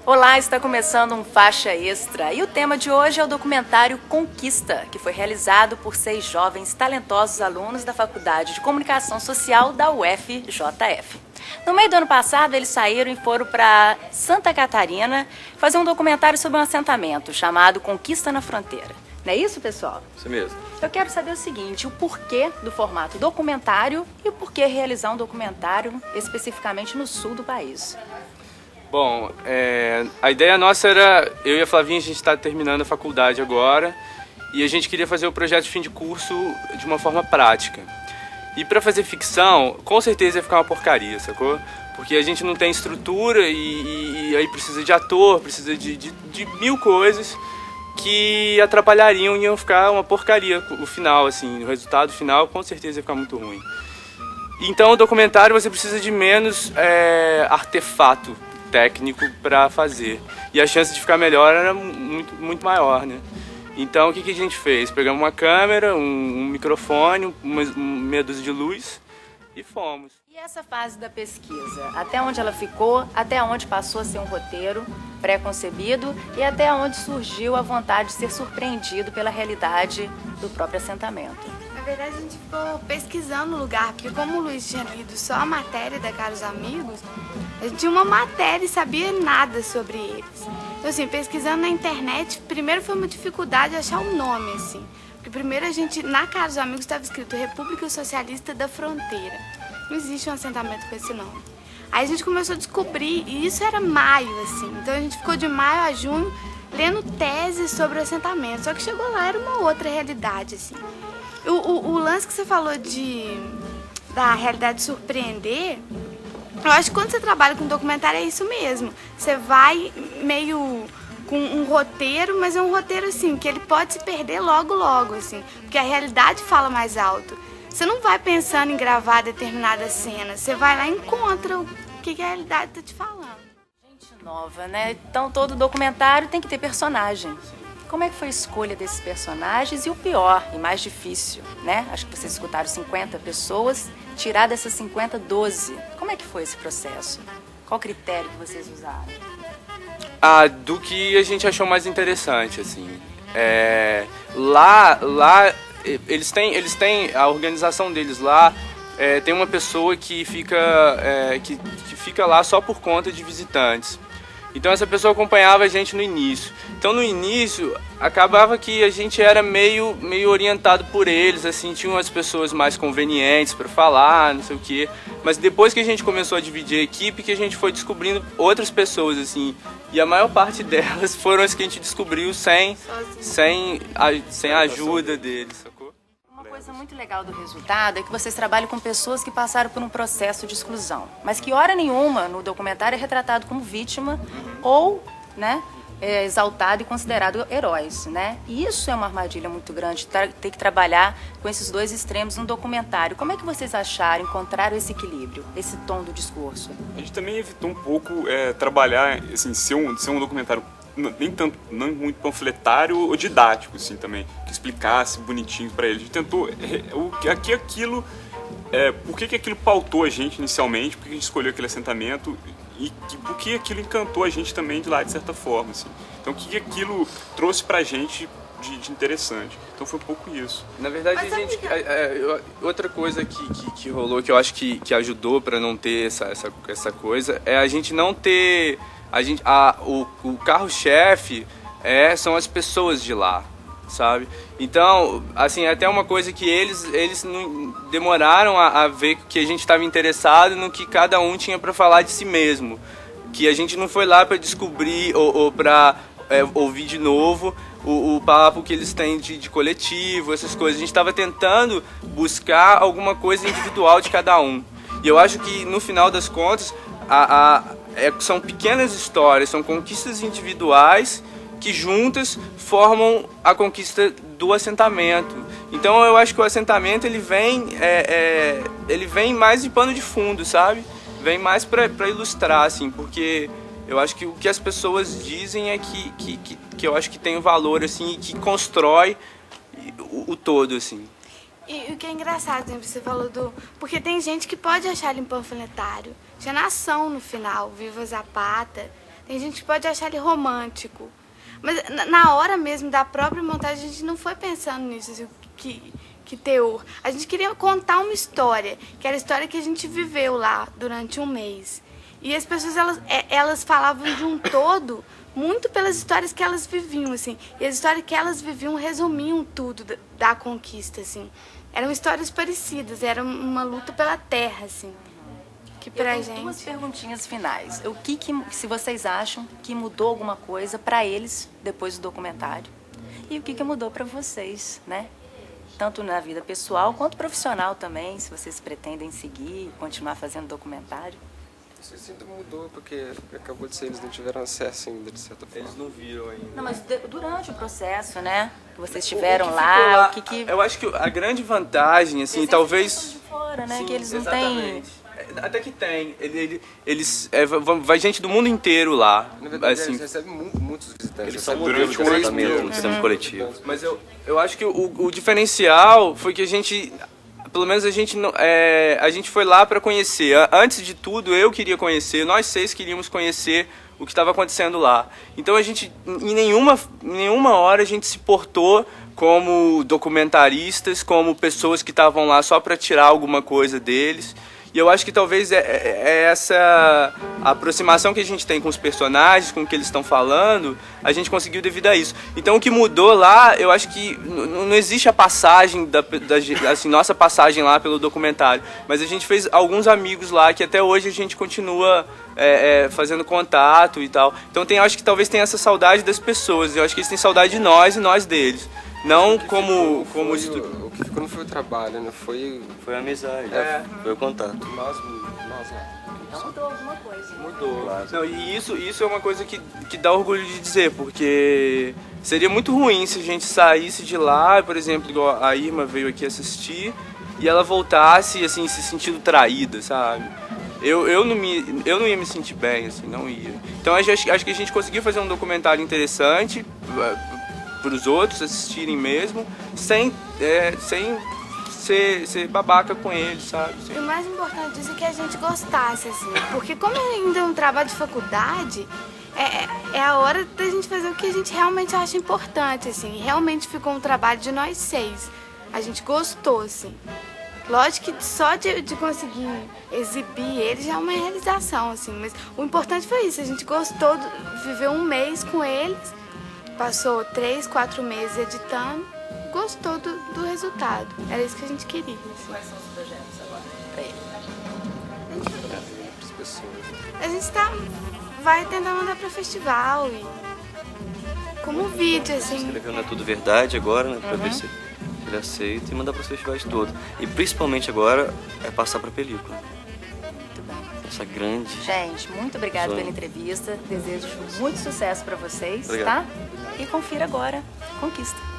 Olá, está começando um Faixa Extra e o tema de hoje é o documentário Conquista, que foi realizado por 6 jovens talentosos alunos da Faculdade de Comunicação Social da UFJF. No meio do ano passado, eles saíram e foram para Santa Catarina fazer um documentário sobre um assentamento chamado Conquista na Fronteira. Não é isso, pessoal? Isso mesmo. Eu quero saber o seguinte, o porquê do formato documentário e o porquê realizar um documentário especificamente no sul do país. Bom, a ideia nossa era, eu e a Flavinha, a gente está terminando a faculdade agora e a gente queria fazer o projeto de fim de curso de uma forma prática. E para fazer ficção, com certeza ia ficar uma porcaria, sacou? Porque a gente não tem estrutura e aí precisa de ator, precisa de mil coisas que atrapalhariam e iam ficar uma porcaria o final, assim, o resultado final com certeza ia ficar muito ruim. Então o documentário você precisa de menos artefato técnico para fazer. E a chance de ficar melhor era muito maior, né? Então o que a gente fez? Pegamos uma câmera, um microfone, meia dúzia de luz e fomos. E essa fase da pesquisa, até onde ela ficou, até onde passou a ser um roteiro pré-concebido e até onde surgiu a vontade de ser surpreendido pela realidade do próprio assentamento? Na verdade, a gente ficou pesquisando o lugar, porque como o Luiz tinha lido só a matéria da Caros Amigos, a gente tinha uma matéria e sabia nada sobre eles. Então, assim, pesquisando na internet, primeiro foi uma dificuldade achar um nome, assim. Porque primeiro a gente, na Caros Amigos, estava escrito República Socialista da Fronteira. Não existe um assentamento com esse nome. Aí a gente começou a descobrir, e isso era maio, assim. Então a gente ficou de maio a junho lendo teses sobre o assentamento. Só que chegou lá, era uma outra realidade, assim. O lance que você falou da realidade surpreender, eu acho que quando você trabalha com documentário é isso mesmo. Você vai meio com um roteiro, mas é um roteiro assim, que ele pode se perder logo, assim. Porque a realidade fala mais alto. Você não vai pensando em gravar determinada cena, você vai lá e encontra o que a realidade está te falando. Gente nova, né? Então todo documentário tem que ter personagem. Como é que foi a escolha desses personagens e o pior e mais difícil, né? Acho que vocês escutaram 50 pessoas, tirar dessas 50, 12. Como é que foi esse processo? Qual critério que vocês usaram? Do que a gente achou mais interessante, assim. Lá eles têm a organização deles lá, tem uma pessoa que fica lá só por conta de visitantes. Então essa pessoa acompanhava a gente no início. Então no início acabava que a gente era meio orientado por eles, assim, tinham as pessoas mais convenientes para falar, não sei o quê. Mas depois que a gente começou a dividir a equipe, que a gente foi descobrindo outras pessoas, assim. E a maior parte delas foram as que a gente descobriu sem a ajuda deles, sacou? Uma coisa muito legal do resultado é que vocês trabalham com pessoas que passaram por um processo de exclusão, mas que hora nenhuma no documentário é retratado como vítima ou, né, exaltado e considerado heróis, né? E isso é uma armadilha muito grande, ter que trabalhar com esses dois extremos no documentário. Como é que vocês acharam, encontraram esse equilíbrio, esse tom do discurso? A gente também evitou um pouco trabalhar, assim, ser um documentário não muito panfletário ou didático, assim, também, que explicasse bonitinho para eles. A gente tentou por que aquilo pautou a gente inicialmente, por que a gente escolheu aquele assentamento e por que aquilo encantou a gente também de lá, de certa forma, assim. Então, o que aquilo trouxe pra gente de interessante. Então foi um pouco isso. Na verdade, a gente, outra coisa que rolou, que eu acho que ajudou para não ter essa coisa, é a gente não ter... o carro-chefe são as pessoas de lá, sabe? Então, assim, até uma coisa que eles não demoraram a ver que a gente estava interessado no que cada um tinha para falar de si mesmo. Que a gente não foi lá para descobrir ou para ouvir de novo o papo que eles têm de coletivo, essas coisas. A gente estava tentando buscar alguma coisa individual de cada um. E eu acho que, no final das contas, são pequenas histórias, são conquistas individuais que juntas formam a conquista do assentamento. Então eu acho que o assentamento ele vem mais de pano de fundo, sabe? Vem mais para ilustrar, assim, porque eu acho que o que as pessoas dizem é que eu acho que tem um valor, assim, e que constrói o todo, assim. E o que é engraçado, você falou porque tem gente que pode achar ele panfletário. Tinha Nação no final, Viva Zapata. tem gente que pode achar ele romântico. Mas na hora mesmo da própria montagem, a gente não foi pensando nisso, assim, que teor. A gente queria contar uma história, que era a história que a gente viveu lá durante um mês. E as pessoas, elas falavam de um todo muito pelas histórias que elas viviam, assim. E as histórias que elas viviam resumiam tudo da conquista, assim. Eram histórias parecidas, era uma luta pela terra, assim. Que pra Eu tenho gente... duas perguntinhas finais. O que, se vocês acham que mudou alguma coisa para eles depois do documentário? E o que mudou para vocês, né? Tanto na vida pessoal quanto profissional também, se vocês pretendem seguir, continuar fazendo documentário. Isso ainda mudou, porque acabou de ser, eles não tiveram acesso ainda, de certa forma. Eles não viram ainda. Não, mas durante o processo, né? Que vocês O tiveram que lá, ficou lá, o que... Eu acho que a grande vantagem, assim, talvez... de fora, né? Sim, Que eles não exatamente. têm... Até que tem. Vai gente do mundo inteiro lá. Na verdade, Assim, eles recebem muitos visitantes. Eles são recebem modelos de durante 3 tratamento mil. no sistema coletivo. mas eu acho que o diferencial foi que a gente... Pelo menos a gente foi lá para conhecer. Antes de tudo, eu queria conhecer, nós 6 queríamos conhecer o que estava acontecendo lá. Então a gente, em nenhuma hora a gente se portou como documentaristas, como pessoas que estavam lá só para tirar alguma coisa deles. E eu acho que talvez essa aproximação que a gente tem com os personagens, com o que eles estão falando, a gente conseguiu devido a isso. Então o que mudou lá, eu acho que não existe a passagem, assim, nossa passagem lá pelo documentário, mas a gente fez alguns amigos lá que até hoje a gente continua fazendo contato e tal. Então acho que talvez tenha essa saudade das pessoas, eu acho que eles têm saudade de nós e nós deles. Não como O que ficou não foi o trabalho, né? Foi Foi a amizade, foi o contato. nós lá. Então mudou alguma coisa. Mudou. Não, e isso é uma coisa que dá orgulho de dizer, porque seria muito ruim se a gente saísse de lá, por exemplo, igual a Irma veio aqui assistir, e ela voltasse, assim, se sentindo traída, sabe? Eu não ia me sentir bem, assim, não ia. Então acho que a gente conseguiu fazer um documentário interessante para os outros assistirem mesmo, sem ser babaca com eles, sabe? E o mais importante disso é que a gente gostasse, assim. Porque como ainda é um trabalho de faculdade, é a hora da gente fazer o que a gente realmente acha importante, assim. Realmente ficou um trabalho de nós 6. A gente gostou, assim. Lógico que só de conseguir exibir ele já é uma realização, assim. Mas o importante foi isso. A gente gostou, viveu um mês com eles, passou 3, 4 meses editando, gostou do resultado. Era isso que a gente queria. Quais são os projetos agora para ele? As pessoas. A gente vai tentar mandar para festival e como vídeo, assim. Escreveu Não É Tudo Verdade agora, né, pra ver se ele aceita e mandar para os festivais todos. E principalmente agora é passar para película. Muito bem. Essa grande... Gente, muito obrigada Sonho. pela entrevista. Desejo muito sucesso para vocês, Obrigado. tá? E confira agora Conquista.